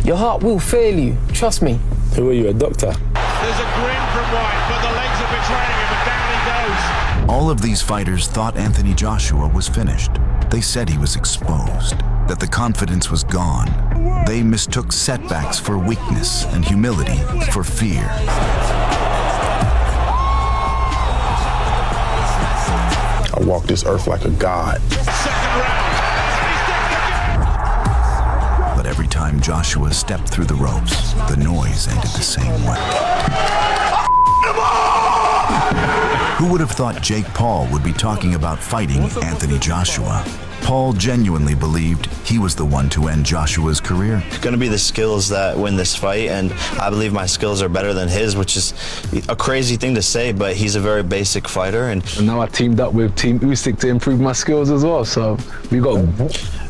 Your heart will fail you, trust me. Who are you, a doctor? There's a grin from White, but the legs are betraying him, and down he goes. All of these fighters thought Anthony Joshua was finished. They said he was exposed, that the confidence was gone. They mistook setbacks for weakness and humility for fear. I walk this earth like a god. Second round. But every time Joshua stepped through the ropes, the noise ended the same way. Who would have thought Jake Paul would be talking about fighting Anthony Joshua? Paul genuinely believed he was the one to end Joshua's career. It's going to be the skills that win this fight, and I believe my skills are better than his, which is a crazy thing to say, but he's a very basic fighter. And now I teamed up with Team Usyk to improve my skills as well, so we got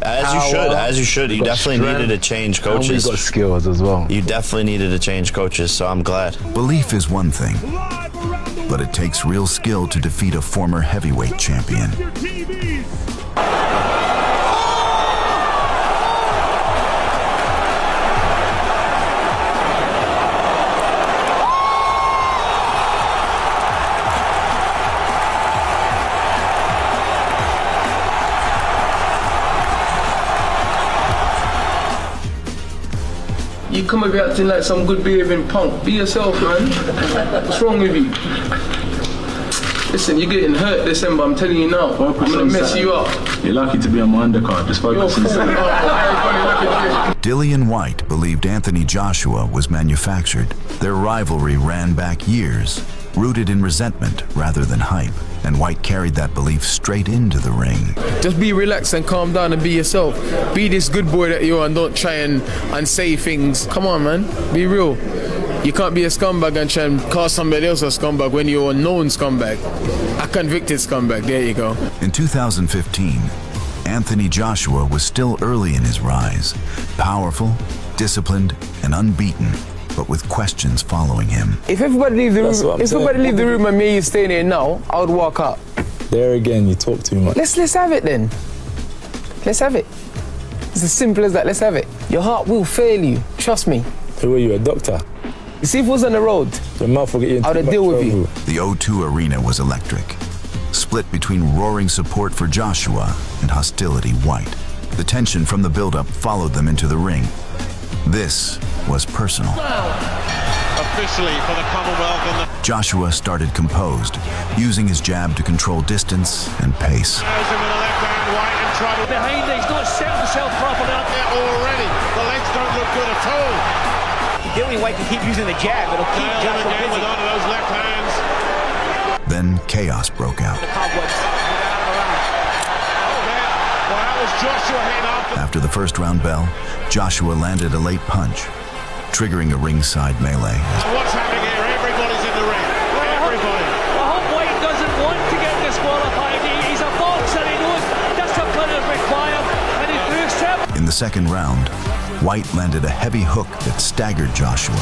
As you should. You definitely needed to change coaches. And we got skills as well. You definitely needed to change coaches, so I'm glad. Belief is one thing, but it takes real skill to defeat a former heavyweight champion. You come over here acting like some good behaving punk. Be yourself, man. What's wrong with you? Listen, you're getting hurt December, I'm telling you now. I'm gonna mess you up. You're lucky to be on my undercard, just focus on Saturday. Dillian White believed Anthony Joshua was manufactured. Their rivalry ran back years, rooted in resentment rather than hype. And White carried that belief straight into the ring. Just be relaxed and calm down and be yourself. Be this good boy that you are and don't try and say things. Come on, man. Be real. You can't be a scumbag and try and call somebody else a scumbag when you're a known scumbag. A convicted scumbag. There you go. In 2015, Anthony Joshua was still early in his rise. Powerful, disciplined, and unbeaten, but with questions following him. If everybody leave the room, and me and you stay there now, I would walk out. There again, you talk too much. Let's have it then. Let's have it. It's as simple as that. Let's have it. Your heart will fail you. Trust me. Who are you, a doctor? You see, if it was on the road, your mouth will get you into I would deal with you. The O2 arena was electric, split between roaring support for Joshua and hostility White. The tension from the build-up followed them into the ring. This was personal. Officially for the Commonwealth. And Joshua started composed, using his jab to control distance and pace. him with the left hand, White in trouble. Behind it, he's not set himself properly up there already. The legs don't look good at all. Dillian White can keep using the jab, it'll keep Joshua again busy. with onto those left hands. Then chaos broke out. After the first round bell, Joshua landed a late punch, triggering a ringside melee. What's happening here? Everybody's in the ring. Everybody. I hope White doesn't want to get disqualified. He's a boxer, he knows discipline is required, and he proves him. In the second round, White landed a heavy hook that staggered Joshua,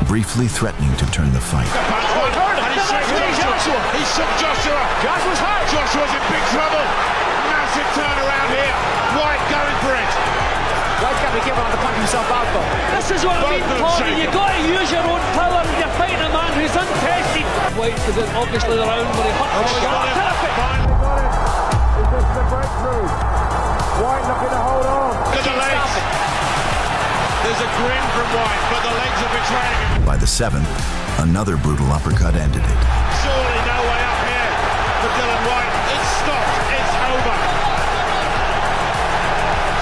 briefly threatening to turn the fight. He shook Joshua. Joshua's hurt. Joshua's in big trouble. Massive turnaround here. White going for it. White's got to be careful not to punch himself out, though. This is what I mean, Paulie. You've got to use your own power when you're fighting a man who's untested. White is obviously the round where he hurt the shot. Terrific. Is this the breakthrough? White looking to hold on. Look at the legs. There's a grin from White, but the legs are betraying him. By the seventh, another brutal uppercut ended it. Surely no way up here for Dillian White. It's stopped. It's over.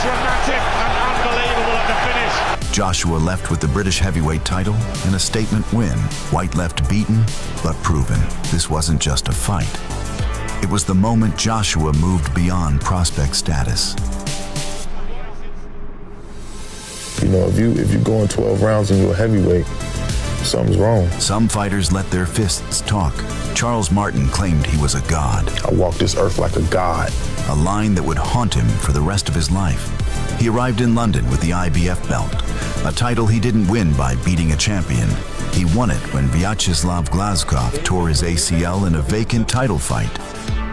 Dramatic and unbelievable at the finish. Joshua left with the British heavyweight title and a statement win. White left beaten, but proven. This wasn't just a fight. It was the moment Joshua moved beyond prospect status. You know, if you're going 12 rounds and you're a heavyweight, something's wrong. Some fighters let their fists talk. Charles Martin claimed he was a god. I walk this earth like a god. A line that would haunt him for the rest of his life. He arrived in London with the IBF belt, a title he didn't win by beating a champion. He won it when Vyacheslav Glazkov tore his ACL in a vacant title fight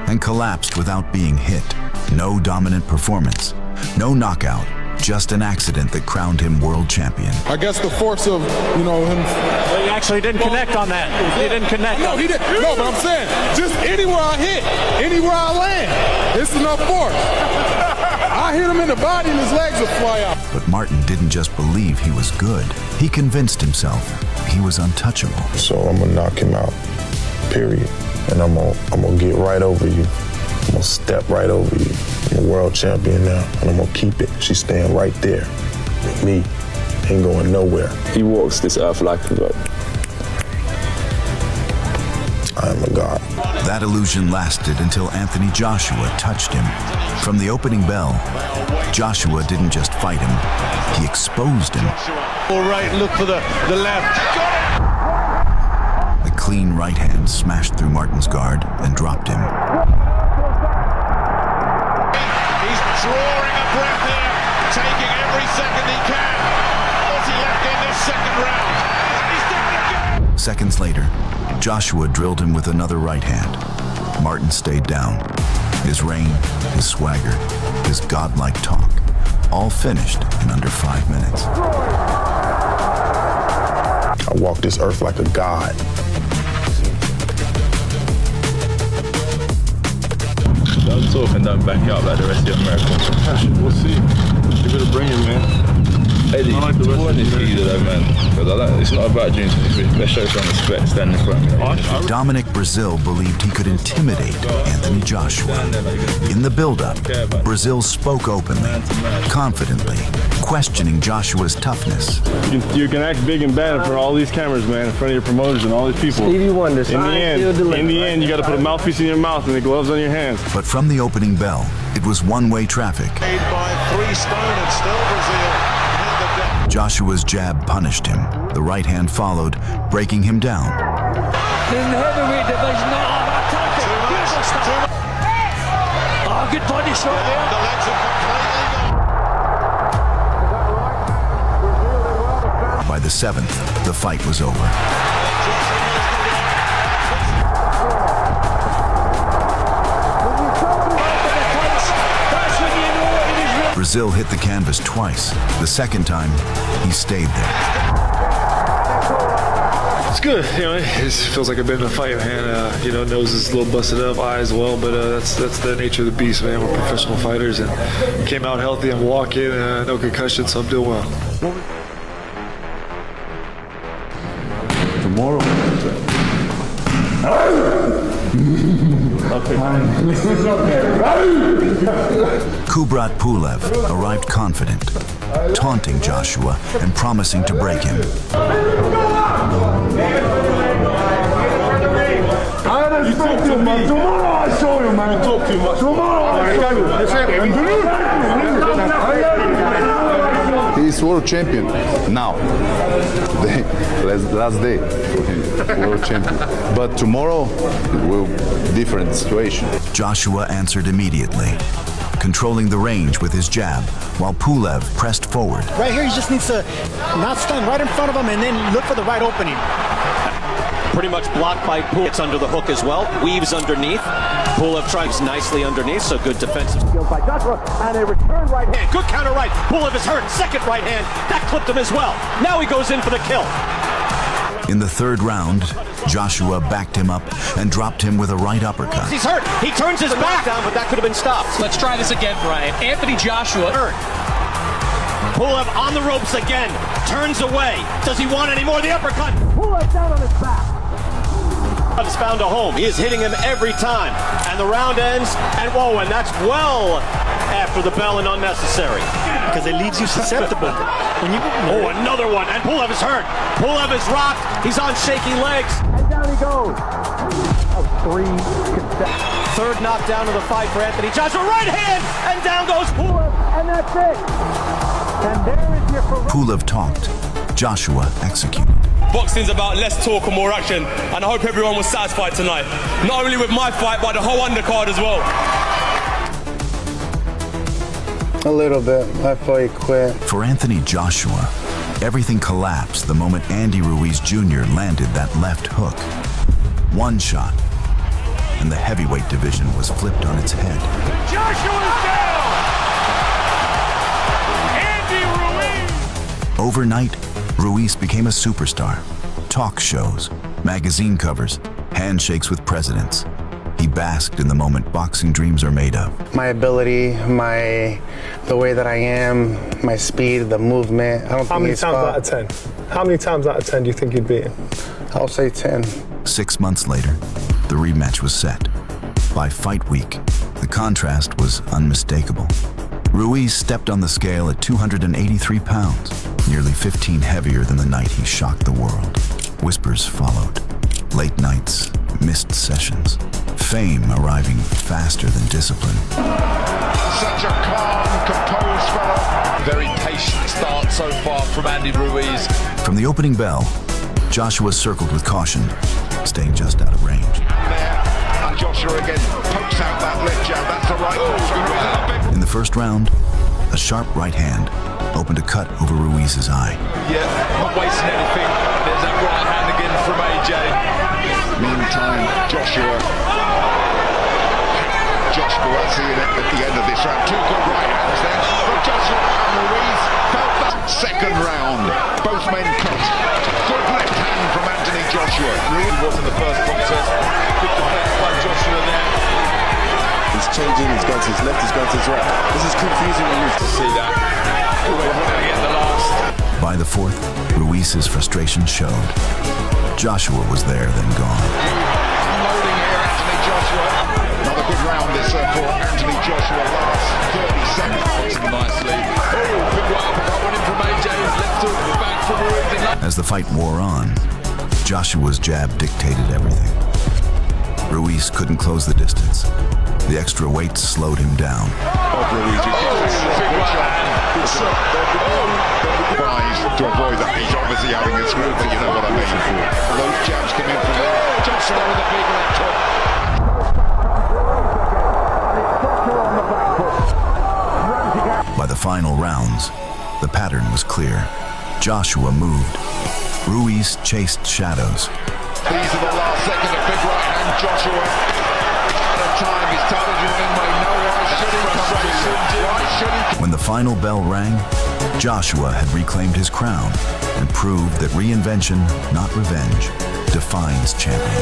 and collapsed without being hit. No dominant performance, no knockout, Just an accident that crowned him world champion. I guess the force of, him. Well, he actually didn't connect on that. He didn't connect. No, he didn't. No, but I'm saying, just anywhere I hit, anywhere I land, it's enough force. I hit him in the body and his legs will fly out. But Martin didn't just believe he was good. He convinced himself he was untouchable. So I'm gonna knock him out, period. And I'm gonna get right over you. I'm gonna step right over you. I'm a world champion now, and I'm gonna keep it. She's staying right there with me. Ain't going nowhere. He walks this earth like a god. I am a god. That illusion lasted until Anthony Joshua touched him. From the opening bell, Joshua didn't just fight him, he exposed him. All right, look for the left. A clean right hand smashed through Martin's guard and dropped him. He's drawing a breath here, taking every second he can. What's he left in this second round? He's down again. Seconds later, Joshua drilled him with another right hand. Martin stayed down. His reign, his swagger, his godlike talk, all finished in under 5 minutes. I walk this earth like a god. Don't talk and don't back out like the rest of America. We'll see. You're gonna bring him, man. Eddie, I like the rest what of is the either though, man? Because it's not about June 23. Let's show some respect, stand in front of me. Dominic Brazil believed he could intimidate Anthony Joshua. In the build-up, Brazil spoke openly, confidently, questioning Joshua's toughness. You can act big and bad in front of all these cameras, man, in front of your promoters and all these people. Stevie Wonder, In the end, you got to put a mouthpiece in your mouth and the gloves on your hands. But from the opening bell, it was one-way traffic. Made by 3 stone and still Brazil. Joshua's jab punished him. The right hand followed, breaking him down. In the heavyweight division, attack it. Oh, good body shot there. The legs are completely gone. By the 7th, the fight was over. Brazil hit the canvas twice. The second time, he stayed there. It's good, it feels like I've been in a fight, man. Nose is a little busted up, eyes well, but that's the nature of the beast, man. We're professional fighters and came out healthy. I'm walking, no concussion, so I'm doing well. Tomorrow. Kubrat Pulev arrived confident, taunting Joshua and promising to break him. I talk too much. Tomorrow I show you, man. You talk too much. Tomorrow I show you. He's world champion now. Today, last day for him, world champion. But tomorrow, it will be different situation. Joshua answered immediately, controlling the range with his jab, while Pulev pressed forward. Right here, he just needs to not stand right in front of him and then look for the right opening. Pretty much blocked by Pulev. It's under the hook as well. Weaves underneath. Pulev tries nicely underneath, so good defensive skills by Joshua. And a return right hand. Good counter right. Pulev is hurt. Second right hand. That clipped him as well. Now he goes in for the kill. In the 3rd round, Joshua backed him up and dropped him with a right uppercut. He's hurt. He turns his back down, but that could have been stopped. Let's try this again, Brian. Anthony Joshua. Hurt. Pulev on the ropes again. Turns away. Does he want any more? The uppercut. Pulev down on his back. Has found a home. He is hitting him every time. And the round ends, and whoa, and that's well after the bell and unnecessary. Because it leaves you susceptible. Oh, another one, and Pulev is hurt. Pulev is rocked. He's on shaky legs. And down he goes. 3rd knockdown of the fight for Anthony Joshua. Right hand, and down goes Pulev, and that's it. And there is your Pulev talked. Joshua executed. Boxing's about less talk and more action, and I hope everyone was satisfied tonight. Not only with my fight, but the whole undercard as well. A little bit. I fight quit. For Anthony Joshua, everything collapsed the moment Andy Ruiz Jr. landed that left hook. One shot, and the heavyweight division was flipped on its head. Joshua's down! Overnight, Ruiz became a superstar. Talk shows, magazine covers, handshakes with presidents. He basked in the moment boxing dreams are made of. My ability, the way that I am, my speed, the movement. I don't think How many times out of 10? How many times out of 10 do you think you'd beat him? I'll say 10. 6 months later, the rematch was set. By fight week, the contrast was unmistakable. Ruiz stepped on the scale at 283 pounds, nearly 15 heavier than the night he shocked the world. Whispers followed. Late nights, missed sessions. Fame arriving faster than discipline. Such a calm, composed fellow. Very patient start so far from Andy Ruiz. From the opening bell, Joshua circled with caution, staying just out of range. And Joshua again pokes out that left jab. That's the right. In the first round, a sharp right hand opened a cut over Ruiz's eye. Yeah, not wasting anything. There's that right hand again from AJ. Meantime, Joshua seeing it at the end of this round. Two good right hands there from Joshua and Ruiz. Felt that second round. Both men cut. Good left hand from Anthony Joshua. Ruiz was in the first contest. Good defense by Joshua there. He's changing, he's gone to his left, he's gone to his right. This is confusing me to see that. The last. By the fourth, Ruiz's frustration showed. Joshua was there, then gone. Loading here, Anthony Joshua. Another good round this for Anthony Joshua. Last 30 seconds. Nicely. Oh, big right uppercut went in from AJ. Left hook back from Ruiz. As the fight wore on, Joshua's jab dictated everything. Ruiz couldn't close the distance. The extra weight slowed him down. To avoid that, he's obviously having a screw, but you know what I mean. Those jabs come in from there. Joshua with a big left hook. By the final rounds, the pattern was clear. Joshua moved. Ruiz chased shadows. These are the last second, a big right hand, Joshua. Out of time, he's started running my no. Why should he? When the final bell rang, Joshua had reclaimed his crown and proved that reinvention, not revenge, defines champions.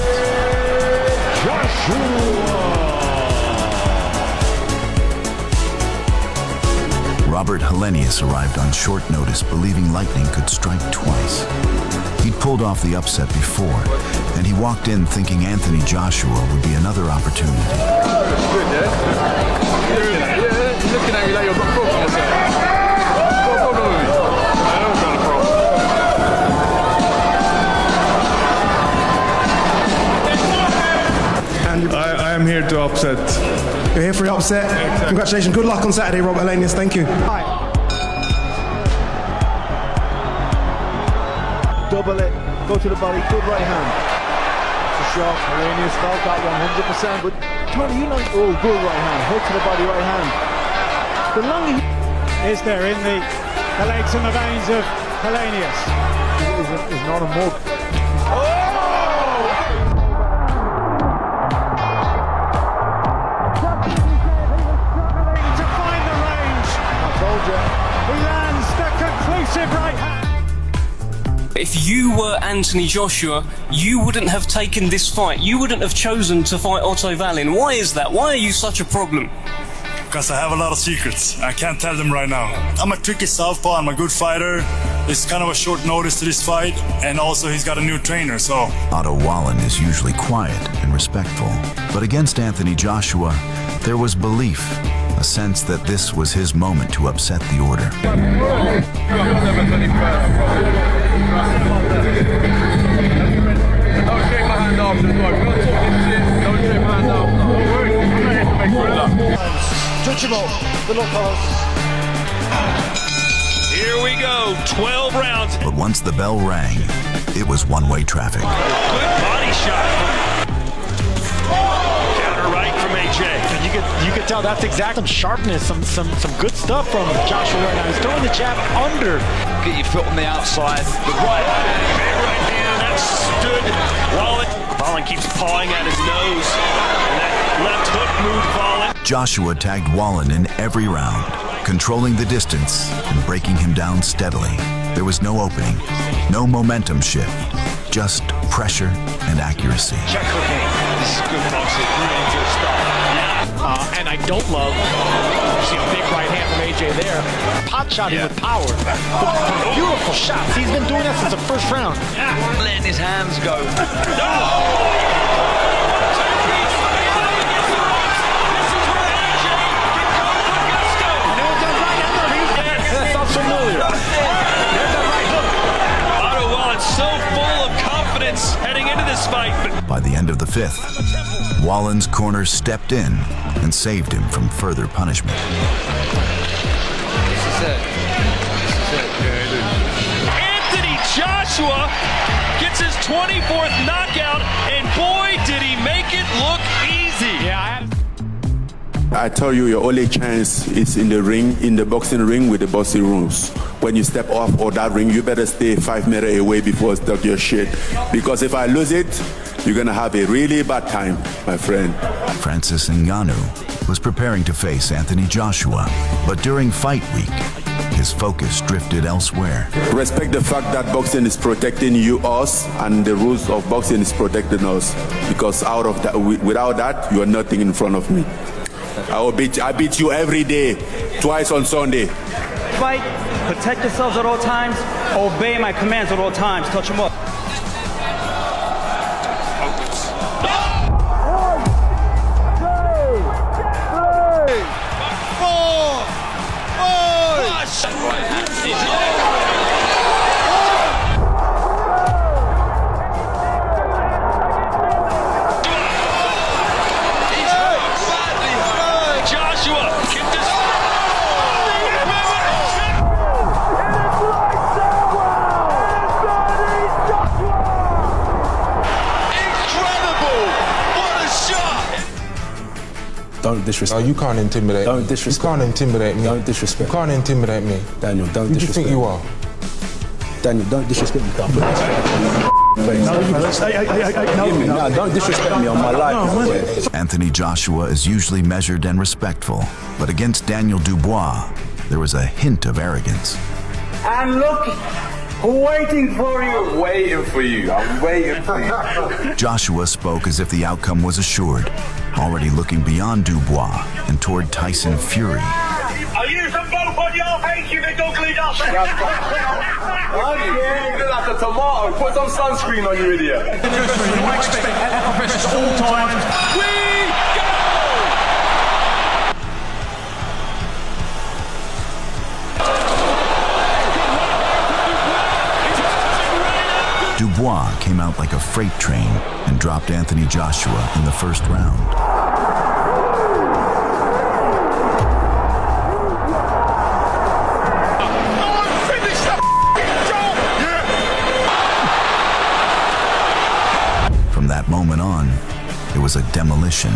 Robert Helenius arrived on short notice, believing lightning could strike twice. He'd pulled off the upset before, and he walked in thinking Anthony Joshua would be another opportunity. Good, yeah? Yeah, you're looking at me like you've got a problem or something. What's the problem with me? I don't got a problem. And I am here to upset. You're here for the upset. Exactly. Congratulations. Good luck on Saturday, Robert Helenius. Thank you. Double it. Go to the body. Good right hand. It's a shot. Helenius felt that 100%. But Tony, you know, oh, good right hand. Hook to the body, right hand. The longer is there in the legs and the veins of Helenius. Is not a mug. If you were Anthony Joshua, you wouldn't have taken this fight. You wouldn't have chosen to fight Otto Wallin. Why is that? Why are you such a problem? Because I have a lot of secrets. I can't tell them right now. I'm a tricky southpaw. I'm a good fighter. It's kind of a short notice to this fight, and also he's got a new trainer, so... Otto Wallin is usually quiet and respectful, but against Anthony Joshua, there was belief, a sense that this was his moment to upset the order. Don't shake my hand off, don't shake my hand off. Touchable, good luck, fellas. Here we go, 12 rounds. But once the bell rang, it was one-way traffic. Good body shot. Counter right from AJ. And you could tell that's exact some sharpness, some good stuff from Joshua right now. He's throwing the jab under. Get your foot on the outside. The right hand, that stood. Wallin keeps pawing at his nose. And that left hook moved Wallin. Joshua tagged Wallin in every round. controlling the distance and breaking him down steadily. There was no opening, no momentum shift, just pressure and accuracy. Check hooking. This is good boxing. Really good stuff. And I don't love, you see a big right hand from AJ there. Pot shotting with power. Beautiful shots. He's been doing that since the first round. Letting his hands go. So full of confidence heading into this fight. By the end of the fifth, Wallen's corner stepped in and saved him from further punishment. This is it. Anthony Joshua gets his 24th knockout, and boy, did he make it look easy. I tell you, your only chance is in the ring, in the boxing ring with the boxing rules. When you step off of that ring, you better stay 5 meters away before I start your shit. Because if I lose it, you're gonna have a really bad time, my friend. Francis Ngannou was preparing to face Anthony Joshua, but during fight week, his focus drifted elsewhere. Respect the fact that boxing is protecting you, us, and the rules of boxing is protecting us. Because out of that, without that, you are nothing in front of me. I beat you every day, twice on Sunday. Fight, protect yourselves at all times, obey my commands at all times, touch them up. Don't disrespect. No, you can't intimidate. Don't disrespect. You can't intimidate me. Don't disrespect. You can't intimidate me. Daniel, don't Who disrespect. do you think you are? Daniel, don't disrespect me. Don't disrespect me on my life. Anthony Joshua is usually measured and respectful, but against Daniel Dubois, there was a hint of arrogance. And look, waiting for you. Waiting for you. I'm waiting for you. Joshua spoke as if the outcome was assured, already looking beyond Dubois and toward Tyson Fury. Are you some both on your face, you big ugly dust? You look like a tomato. Put some sunscreen on, you idiot. You expect effervescence all times. We go! Dubois came out like a freight train and dropped Anthony Joshua in the first round. From that moment on, it was a demolition.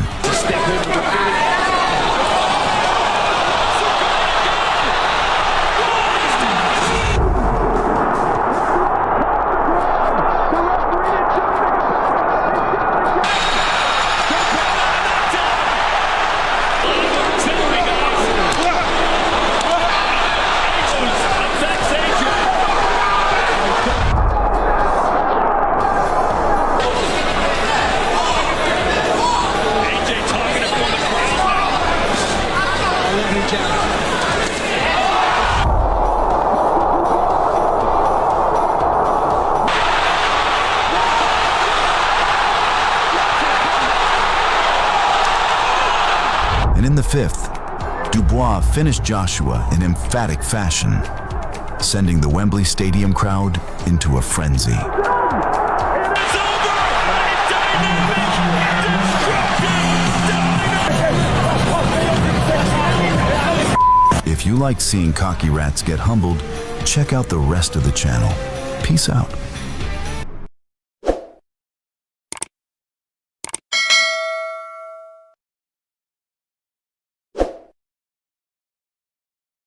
And in the fifth, Dubois finished Joshua in emphatic fashion, sending the Wembley Stadium crowd into a frenzy. If you like seeing cocky rats get humbled, check out the rest of the channel. Peace out.